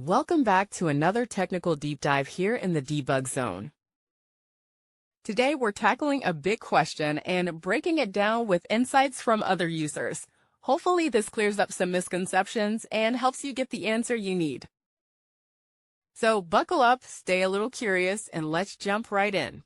Welcome back to another technical deep dive here in the debug zone. Today we're tackling a big question and breaking it down with insights from other users. Hopefully this clears up some misconceptions and helps you get the answer you need. So buckle up, stay a little curious, and let's jump right in.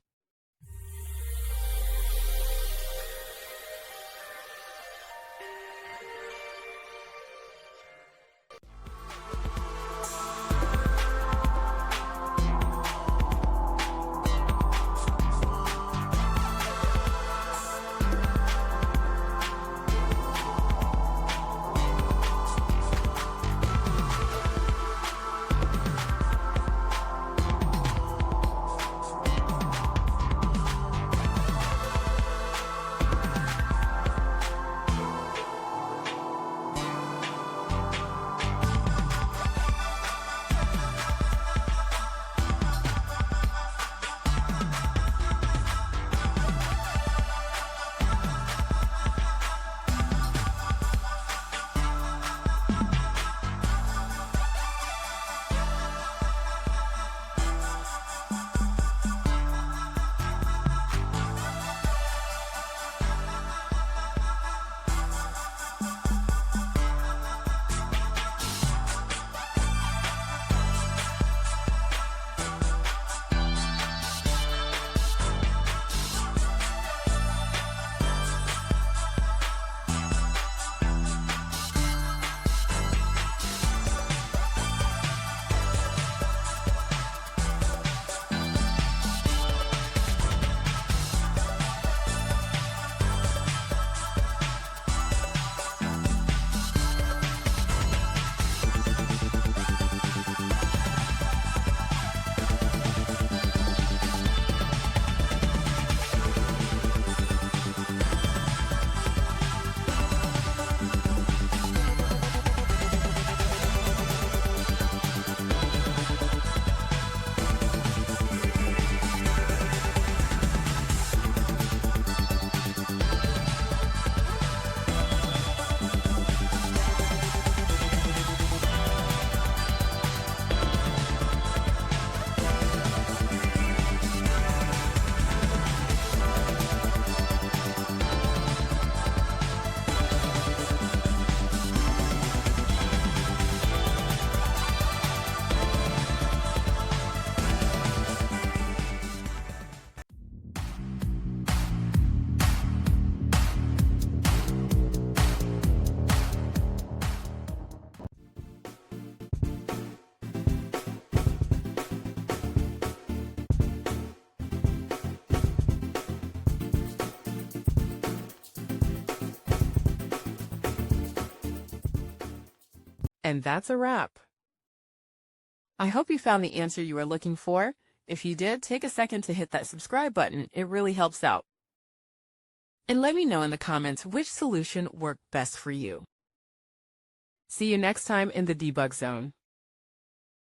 And that's a wrap. I hope you found the answer you were looking for. If you did, take a second to hit that subscribe button. It really helps out. And let me know in the comments which solution worked best for you. See you next time in the debug zone.